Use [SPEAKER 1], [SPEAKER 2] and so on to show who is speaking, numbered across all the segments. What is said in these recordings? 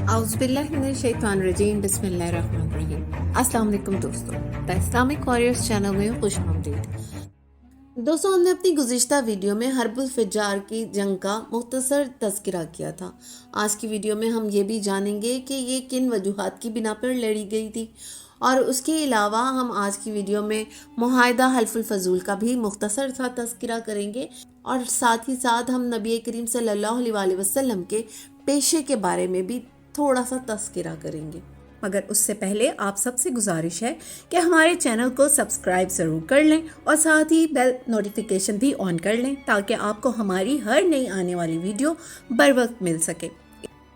[SPEAKER 1] आउज़ुबिल्लाहिमिनश्शैतानिर्रजीम बिस्मिल्लाहिर्रहमानिर्रहीम। अस्सलाम वालेकुम दोस्तों, द इस्लामिक वॉरियर्स चैनल में खुश आमदीद। दोस्तों, हमने अपनी गुज़िश्ता वीडियो में हर्बुल फिज्जार की जंग का मुख्तसर तज़किरा किया था। आज की वीडियो में हम ये भी जानेंगे कि ये किन वजूहात की बिना पर लड़ी गई थी, और उसके अलावा हम आज की वीडियो में मुआहिदा हल्फुल फजूल का भी मुख्तसर सा तज़किरा करेंगे, और साथ ही साथ हम नबी करीम सल्लल्लाहु अलैहि वसल्लम के पेशे के बारे में भी थोड़ा सा तज़किरा करेंगे। मगर उससे पहले आप सबसे गुजारिश है कि हमारे चैनल को सब्सक्राइब ज़रूर कर लें और साथ ही बेल नोटिफिकेशन भी ऑन कर लें ताकि आपको हमारी हर नई आने वाली वीडियो बर वक्त मिल सके।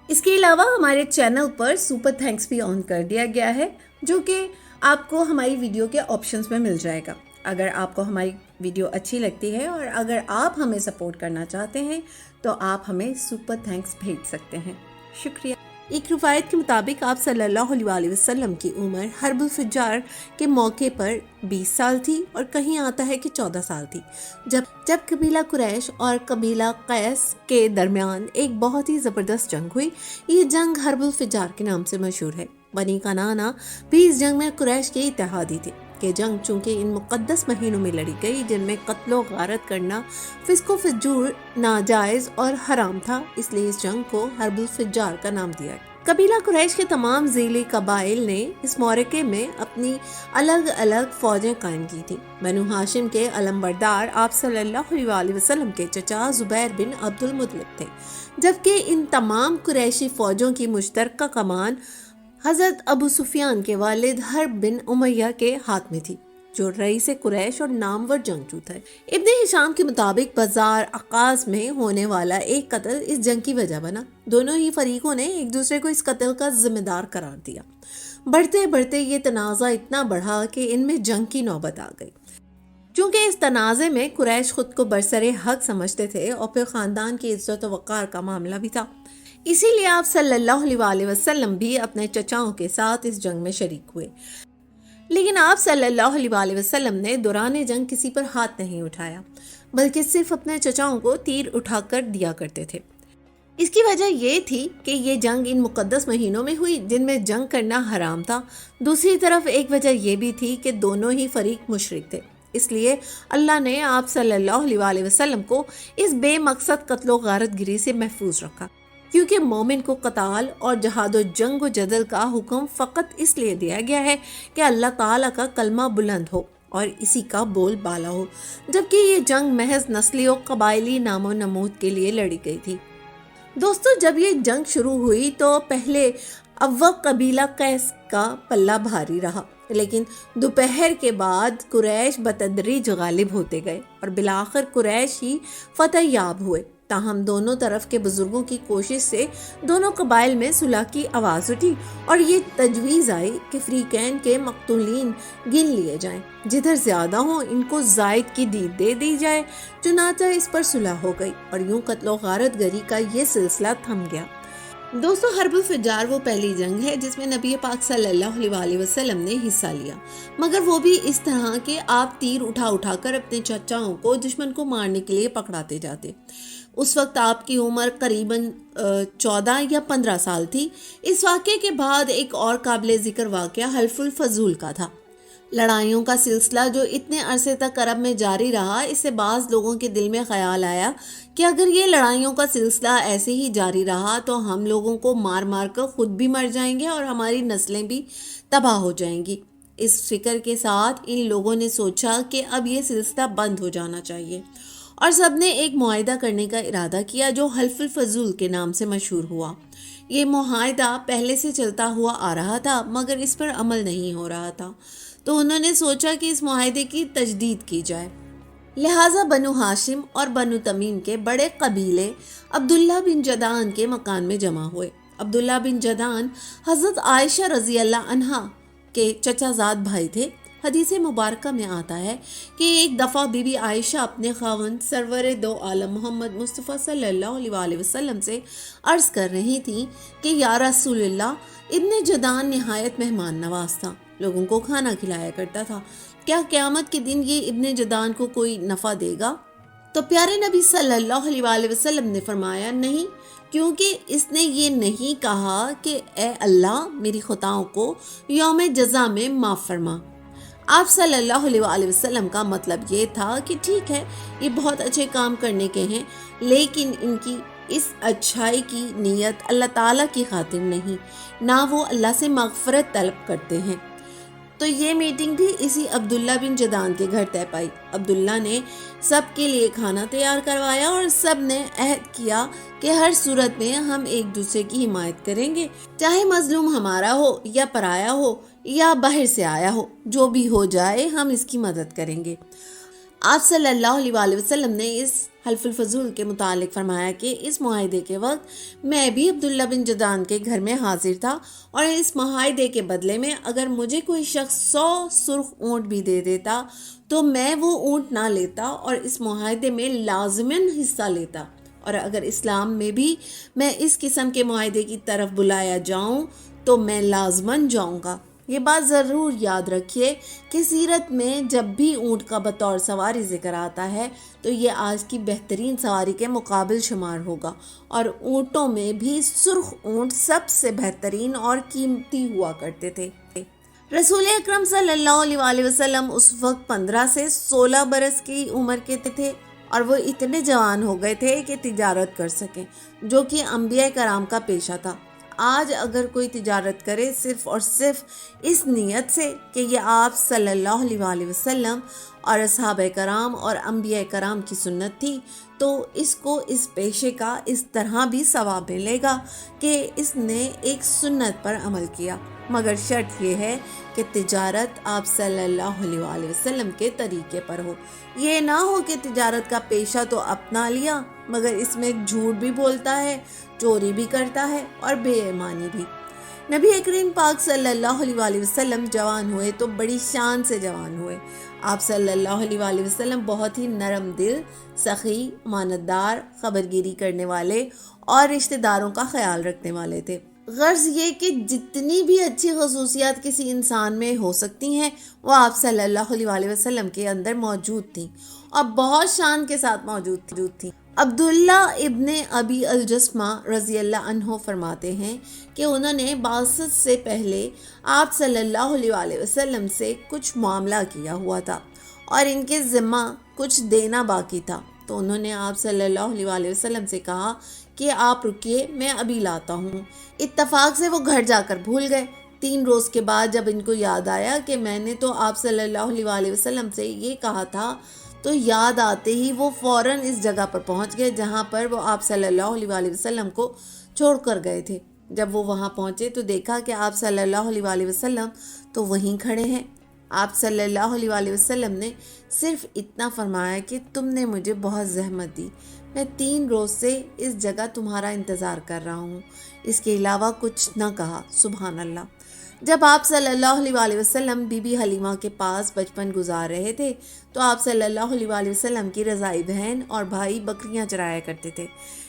[SPEAKER 1] इसके अलावा हमारे चैनल पर सुपर थैंक्स भी ऑन कर दिया गया है, जो कि आपको हमारी वीडियो के ऑप्शंस में मिल जाएगा। अगर आपको हमारी वीडियो अच्छी लगती है और अगर आप हमें सपोर्ट करना चाहते हैं तो आप हमें सुपर थैंक्स भेज सकते हैं। शुक्रिया। एक रिवायत के मुताबिक आप सल्लल्लाहु अलैहि वसल्लम की उम्र हर्बुल फिज्जार के मौके पर 20 साल थी, और कहीं आता है कि 14 साल थी, जब कबीला कुरैश और कबीला कैस के दरमियान एक बहुत ही ज़बरदस्त जंग हुई। ये जंग हर्बुल फिज्जार के नाम से मशहूर है। बनी कनाना भी इस जंग में कुरैश के इत्तेहादी थे। कि जंग चूँकि इन मुक़द्दस महीनों में लड़ी गई जिनमें कत्लो गारत करना फिस्को फिजूर नाजायज़ और हराम था, इसलिए इस जंग को हर्बुल फिज्जार का नाम दिया। कबीला कुरैश के तमाम ज़ीली कबाइल ने इस मौरके में अपनी अलग अलग फ़ौजें कायम की थी। बनु हाशिम के अलमबरदार आप सल्लल्लाहु अलैहि वसल्लम के चचा ज़ुबैर बिन अब्दुल मुत्तलिब थे, जबकि इन तमाम कुरैशी फ़ौजों की मुश्तरका कमान हज़रत अबू सुफियान के वालिद हर्ब बिन उमैया के हाथ में थी, जो रईस कुरैश और नामवर जंगजू थे। इब्ने हिशाम के मुताबिक बाजार अकाज में होने वाला एक कत्ल इस जंग की वजह बना। दोनों ही फरीकों ने एक दूसरे को इस कत्ल का जिम्मेदार करार दिया। बढ़ते बढ़ते ये तनाज़ा इतना बढ़ा कि इनमें जंग की नौबत आ गई। चूँकि इस तनाज़े में कुरैश खुद को बरसरे हक समझते थे और फिर ख़ानदान की इज्जत व वक़ार का मामला भी था, इसीलिए आप सल्लल्लाहु अलैहि वसल्लम भी अपने चचाओं के साथ इस जंग में शरीक हुए। लेकिन आप सल्लल्लाहु अलैहि वसल्लम ने दौरान जंग किसी पर हाथ नहीं उठाया, बल्कि सिर्फ अपने चचाओं को तीर उठाकर दिया करते थे। इसकी वजह ये थी कि ये जंग इन मुक़द्दस महीनों में हुई जिनमें जंग करना हराम था। दूसरी तरफ एक वजह ये भी थी कि दोनों ही फरीक मुशरिक थे, इसलिए अल्लाह ने आप सल्लल्लाहु अलैहि वसल्लम को इस बेमकसद कत्लो गारत गिरी से महफूज रखा, क्योंकि मोमिन को कताल और जहाद जंग व जदल का हुक्म फ़कत इसलिए दिया गया है कि अल्लाह ताला का कलमा बुलंद हो और इसी का बोल बाला हो, जबकि ये जंग महज नस्ली और कबायली नामो नमूद के लिए लड़ी गई थी। दोस्तों, जब ये जंग शुरू हुई तो पहले अव्वल कबीला कैस का पल्ला भारी रहा, लेकिन दोपहर के बाद कुरैश बतदरीज गालिब होते गए और बिलाखिर कुरैश ही फतह याब हुए। ताहम दोनों तरफ के बुजुर्गों की कोशिश से दोनों कबाइल में सुलह की आवाज़ उठी और ये तजवीज़ आई कि फ्रीकैन के मकतूलीन गिन लिए जाएं, जिधर ज़्यादा हो इनको जायद की दीद दे दी जाए। चुनाचा इस पर सुलह हो गई और यूं कत्लो गारत गरी का ये सिलसिला थम गया। दोस्तों, हर्बुल फिज्जार वो पहली जंग है जिसमें नबी पाक सल्लल्लाहु अलैहि वसल्लम ने हिस्सा लिया, मगर वो भी इस तरह के आप तीर उठा उठाकर अपने चचाओं को दुश्मन को मारने के लिए पकड़ाते जाते। उस वक्त आपकी उम्र करीबन 14 या 15 साल थी। इस वाक़े के बाद एक और काबिल ज़िक्र वाक़या हल्फुल फजूल का था। लड़ाइयों का सिलसिला जो इतने अरसे तक अरब में जारी रहा, इससे बाज़ लोगों के दिल में ख्याल आया कि अगर ये लड़ाइयों का सिलसिला ऐसे ही जारी रहा तो हम लोगों को मार मार कर ख़ुद भी मर जाएंगे और हमारी नस्लें भी तबाह हो जाएंगी। इस फिक्र के साथ इन लोगों ने सोचा कि अब ये सिलसिला बंद हो जाना चाहिए और सब ने एक मुआहिदा करने का इरादा किया जो हल्फुल फजूल के नाम से मशहूर हुआ। ये मुआहिदा पहले से चलता हुआ आ रहा था, मगर इस पर अमल नहीं हो रहा था, तो उन्होंने सोचा कि इस मुआहिदे की तजदीद की जाए। लिहाजा बनु हाशिम और बनु तमीम के बड़े कबीले अब्दुल्ला बिन जदान के मकान में जमा हुए। अब्दुल्ला बिन जदान हज़रत आयशा रज़ी अल्लाह अन्हा के चचाजाद भाई थे। हदीस मुबारक में आता है कि एक दफ़ा बीबी आयशा अपने खावंद सरवर दो आलम मोहम्मद मुस्तफ़ा सल्लल्लाहु अलैहि वसल्लम से अर्ज़ कर रही थी कि या रसूलल्लाह, इब्ने जदान निहायत मेहमान नवाज था, लोगों को खाना खिलाया करता था। क्या क़यामत के दिन ये इब्ने जदान को कोई नफ़ा देगा? تو پیارے نبی صلی اللہ علیہ وسلم نے فرمایا نہیں، کیونکہ اس نے یہ نہیں کہا کہ اے اللہ میری خطاؤں کو یوم جزا میں معاف فرما۔ آپ صلی اللہ علیہ وسلم کا مطلب یہ تھا کہ ٹھیک ہے یہ بہت اچھے کام کرنے کے ہیں، لیکن ان کی اس اچھائی کی نیت اللہ تعالیٰ کی خاطر نہیں، نہ وہ اللہ سے مغفرت طلب کرتے ہیں۔ تو یہ میٹنگ بھی اسی عبداللہ بن جدعان کے گھر طے پائی۔ عبداللہ نے سب کے لیے کھانا تیار کروایا اور سب نے عہد کیا کہ ہر صورت میں ہم ایک دوسرے کی حمایت کریں گے، چاہے مظلوم ہمارا ہو یا پرایا ہو یا باہر سے آیا ہو، جو بھی ہو جائے ہم اس کی مدد کریں گے۔ آپ صلی اللہ علیہ وسلم نے اس حلف الفضول کے متعلق فرمایا کہ اس معاہدے کے وقت میں بھی عبداللہ بن جدعان کے گھر میں حاضر تھا، اور اس معاہدے کے بدلے میں اگر مجھے کوئی شخص 100 سرخ اونٹ بھی دے دیتا تو میں وہ اونٹ نہ لیتا اور اس معاہدے میں لازماً حصہ لیتا، اور اگر اسلام میں بھی میں اس قسم کے معاہدے کی طرف بلایا جاؤں تو میں لازماً جاؤں گا۔ یہ بات ضرور یاد رکھیے کہ سیرت میں جب بھی اونٹ کا بطور سواری ذکر آتا ہے تو یہ آج کی بہترین سواری کے مقابل شمار ہوگا، اور اونٹوں میں بھی سرخ اونٹ سب سے بہترین اور قیمتی ہوا کرتے تھے۔ رسول اکرم صلی اللہ علیہ وسلم اس وقت 15 سے 16 برس کی عمر کے تھے، اور وہ اتنے جوان ہو گئے تھے کہ تجارت کر سکیں، جو کہ انبیاء کرام کا پیشہ تھا۔ آج اگر کوئی تجارت کرے صرف اور صرف اس نیت سے کہ یہ آپ صلی اللہ علیہ وسلم اور اصحاب کرام اور انبیاء کرام کی سنت تھی، تو اس کو اس پیشے کا اس طرح بھی ثواب ملے گا کہ اس نے ایک سنت پر عمل کیا، مگر شرط یہ ہے کہ تجارت آپ صلی اللہ علیہ وسلم کے طریقے پر ہو۔ یہ نہ ہو کہ تجارت کا پیشہ تو اپنا لیا مگر اس میں جھوٹ بھی بولتا ہے، چوری بھی کرتا ہے اور بے ایمانی بھی۔ نبی کریم پاک صلی اللہ علیہ وسلم جوان ہوئے تو بڑی شان سے جوان ہوئے۔ آپ صلی اللہ علیہ وسلم بہت ہی نرم دل، سخی، امانتدار، خبرگیری کرنے والے اور رشتہ داروں کا خیال رکھنے والے تھے۔ غرض یہ کہ جتنی بھی اچھی خصوصیات کسی انسان میں ہو سکتی ہیں وہ آپ صلی اللہ علیہ وسلم کے اندر موجود تھیں، اور بہت شان کے ساتھ موجود تھیں۔ عبداللہ ابن ابی الجسمہ رضی اللہ عنہ فرماتے ہیں کہ انہوں نے بعثت سے پہلے آپ صلی اللہ علیہ وسلم سے کچھ معاملہ کیا ہوا تھا اور ان کے ذمہ کچھ دینا باقی تھا، تو انہوں نے آپ صلی اللہ علیہ وسلم سے کہا کہ آپ رکیے، میں ابھی لاتا ہوں۔ اتفاق سے وہ گھر جا کر بھول گئے۔ 3 روز کے بعد جب ان کو یاد آیا کہ میں نے تو آپ صلی اللہ علیہ وسلم سے یہ کہا تھا، تو یاد آتے ہی وہ فوراً اس جگہ پر پہنچ گئے جہاں پر وہ آپ صلی اللہ علیہ وسلم کو چھوڑ کر گئے تھے۔ جب وہ وہاں پہنچے تو دیکھا کہ آپ صلی اللہ علیہ وسلم تو وہیں کھڑے ہیں۔ آپ صلی اللہ علیہ وسلم نے صرف اتنا فرمایا کہ تم نے مجھے بہت زحمت دی، میں 3 روز سے اس جگہ تمہارا انتظار کر رہا ہوں، اس کے علاوہ کچھ نہ کہا۔ سبحان اللہ۔ جب آپ صلی اللہ علیہ وسلم بی بی حلیمہ کے پاس بچپن گزار رہے تھے تو آپ صلی اللہ علیہ وسلم کی رضائی بہن اور بھائی بکریاں چرایا کرتے تھے۔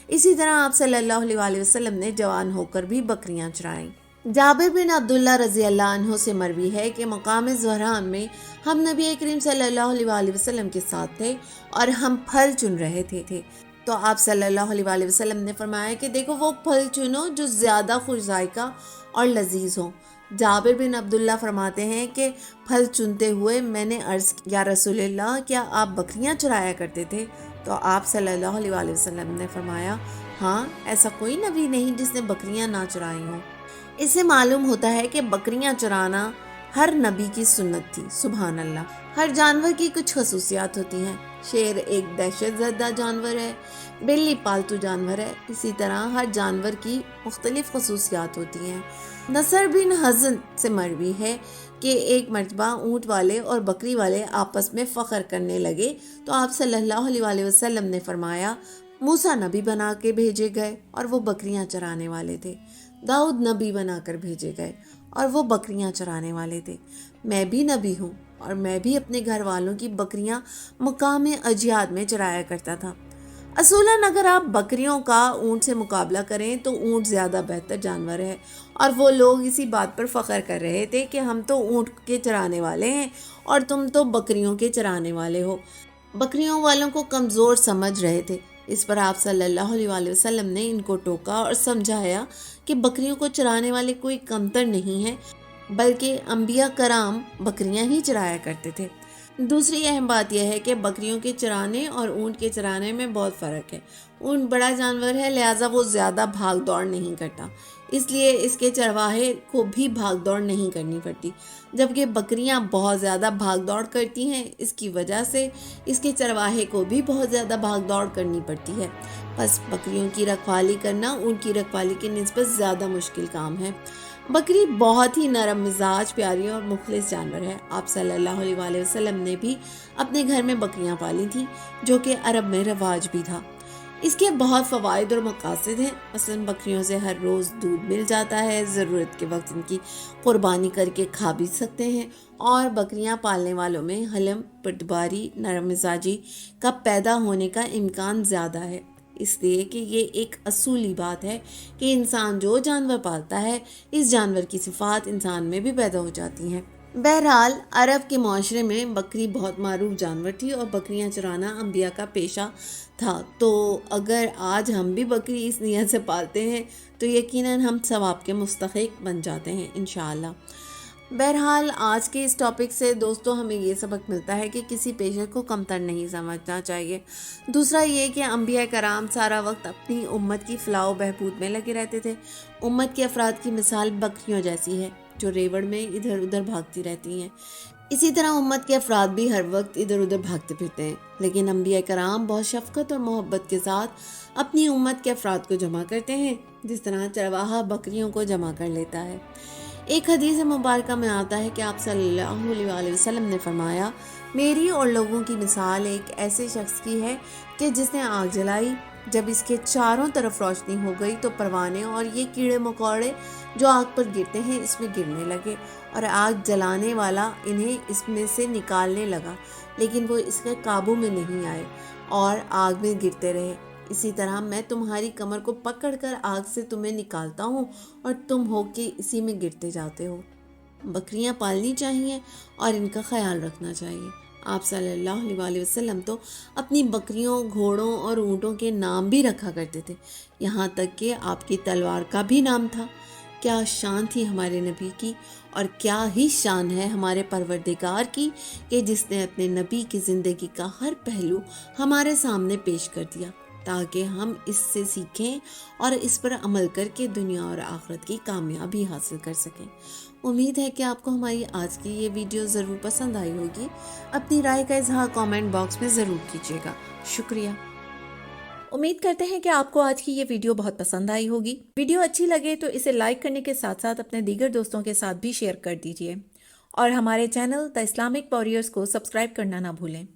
[SPEAKER 1] اسی طرح آپ صلی اللہ علیہ وسلم نے جوان ہو کر بھی بکریاں چرائیں۔ جابر بن عبداللہ رضی اللہ عنہ سے مروی ہے کہ مقام زہران میں ہم نبی کریم صلی اللہ علیہ وسلم کے ساتھ تھے اور ہم پھل چن رہے تھے، تو آپ صلی اللہ علیہ وسلم نے فرمایا کہ دیکھو وہ پھل چنو جو زیادہ خوش ذائقہ اور لذیذ ہوں۔ جابر بن عبداللہ فرماتے ہیں کہ پھل چنتے ہوئے میں نے عرض کیا، یا رسول اللہ کیا آپ بکریاں چرایا کرتے تھے؟ تو آپ صلی اللہ علیہ وسلم نے فرمایا، ہاں، ایسا کوئی نبی نہیں جس نے بکریاں نہ چرائی ہوں۔ اس سے معلوم ہوتا ہے کہ بکریاں چرانا ہر نبی کی سنت تھی۔ سبحان اللہ۔ ہر جانور کی کچھ خصوصیات ہوتی ہیں۔ شیر ایک دہشت زدہ جانور ہے، بلی پالتو جانور ہے، اسی طرح ہر جانور کی مختلف خصوصیات ہوتی ہیں۔ نصر بن حزن سے مروی ہے کہ ایک مرتبہ اونٹ والے اور بکری والے آپس میں فخر کرنے لگے تو آپ صلی اللہ علیہ وسلم نے فرمایا، موسیٰ نبی بنا کے بھیجے گئے اور وہ بکریاں چرانے والے تھے، داؤد نبی بنا کر بھیجے گئے اور وہ بکریاں چرانے والے تھے، میں بھی نبی ہوں اور میں بھی اپنے گھر والوں کی بکریاں مقام اجیاد میں چرایا کرتا تھا۔ اصولاً اگر آپ بکریوں کا اونٹ سے مقابلہ کریں تو اونٹ زیادہ بہتر جانور ہے، اور وہ لوگ اسی بات پر فخر کر رہے تھے کہ ہم تو اونٹ کے چرانے والے ہیں اور تم تو بکریوں کے چرانے والے ہو۔ बकरियों वालों को कमज़ोर समझ रहे थे। इस पर आप सल्लल्लाहु अलैहि वसल्लम ने इनको टोका और समझाया कि बकरियों को चराने वाले कोई कमतर नहीं है, बल्कि अंबिया कराम बकरियां ही चराया करते थे। दूसरी अहम बात यह है कि बकरियों के चराने और ऊँट के चराने में बहुत फ़र्क है। ऊँट बड़ा जानवर है, लिहाजा वो ज़्यादा भाग दौड़ नहीं करता, इसलिए इसके चरवाहे को भी भाग दौड़ नहीं करनी पड़ती, जबकि बकरियां बहुत ज़्यादा भाग दौड़ करती हैं। इसकी वजह से इसके चरवाहे को भी बहुत ज़्यादा भाग दौड़ करनी पड़ती है। बस बकरियों की रखवाली करना ऊँट की रखवाली की निस्बत ज़्यादा मुश्किल काम है। बकरी बहुत ही नरम मिजाज, प्यारी और मुखलिस जानवर है। आप सल्लल्लाहु अलैहि वसल्लम ने भी अपने घर में बकरियां पाली थी, जो कि अरब में रवाज भी था। इसके बहुत फ़वाइद और मकासद हैं। मसलन बकरियों से हर रोज़ दूध मिल जाता है, ज़रूरत के वक्त इनकी कुर्बानी करके खा भी सकते हैं, और बकरियां पालने वालों में हलम, पटवारी, नरम मिजाजी का पैदा होने का इम्कान ज़्यादा है, इसलिए कि ये एक असूली बात है कि इंसान जो जानवर पालता है, इस जानवर की सिफात इंसान में भी पैदा हो जाती हैं। बहरहाल अरब के माशरे में बकरी बहुत मारूफ जानवर थी और बकरियां चराना अंबिया का पेशा था। तो अगर आज हम भी बकरी इस नियत से पालते हैं तो यकीनन हम सवाब के मुस्तहिक बन जाते हैं इंशाअल्लाह। बहरहाल आज के इस टॉपिक से दोस्तों हमें ये सबक मिलता है कि किसी पेशे को कमतर नहीं समझना चाहिए। दूसरा ये कि अंबिया कराम सारा वक्त अपनी उम्मत की फलाह व बहबूद में लगे रहते थे। उम्मत के अफराद की मिसाल बकरियों जैसी है, जो रेवड़ में इधर उधर भागती रहती हैं। इसी तरह उम्मत के अफराद भी हर वक्त इधर उधर भागते फिरते हैं, लेकिन अंबिया कराम बहुत शफकत और मोहब्बत के साथ अपनी उम्मत के अफराद को जमा करते हैं, जिस तरह चरवाहा बकरियों को जमा कर लेता है। एक हदीस मुबारक में आता है कि आप सल्लल्लाहु अलैहि वसल्लम ने फरमाया, मेरी और लोगों की मिसाल एक ऐसे शख्स की है कि जिसने आग जलाई। जब इसके चारों तरफ रोशनी हो गई तो परवाने और ये कीड़े मकोड़े जो आग पर गिरते हैं इसमें गिरने लगे, और आग जलाने वाला इन्हें इसमें से निकालने लगा, लेकिन वो इसके काबू में नहीं आए और आग में गिरते रहे। इसी तरह मैं तुम्हारी कमर को पकड़कर आग से तुम्हें निकालता हूँ और तुम हो के इसी में गिरते जाते हो। बकरियां पालनी चाहिए और इनका ख्याल रखना चाहिए। आप सल्लल्लाहु अलैहि वसल्लम तो अपनी बकरियों, घोड़ों और ऊँटों के नाम भी रखा करते थे, यहाँ तक कि आपकी तलवार का भी नाम था। क्या शान थी हमारे नबी की, और क्या ही शान है हमारे परवरदिगार की कि जिसने अपने नबी की ज़िंदगी का हर पहलू हमारे सामने पेश कर दिया, ताकि हम इससे सीखें और इस पर अमल करके दुनिया और आखिरत की कामयाबी हासिल कर सकें। उम्मीद है कि आपको हमारी आज की ये वीडियो ज़रूर पसंद आई होगी। अपनी राय का इजहार कमेंट बॉक्स में ज़रूर कीजिएगा। शुक्रिया।
[SPEAKER 2] उम्मीद करते हैं कि आपको आज की ये वीडियो बहुत पसंद आई होगी। वीडियो अच्छी लगे तो इसे लाइक करने के साथ साथ अपने दीगर दोस्तों के साथ भी शेयर कर दीजिए, और हमारे चैनल द इस्लामिक वॉरियर्स को सब्सक्राइब करना ना भूलें।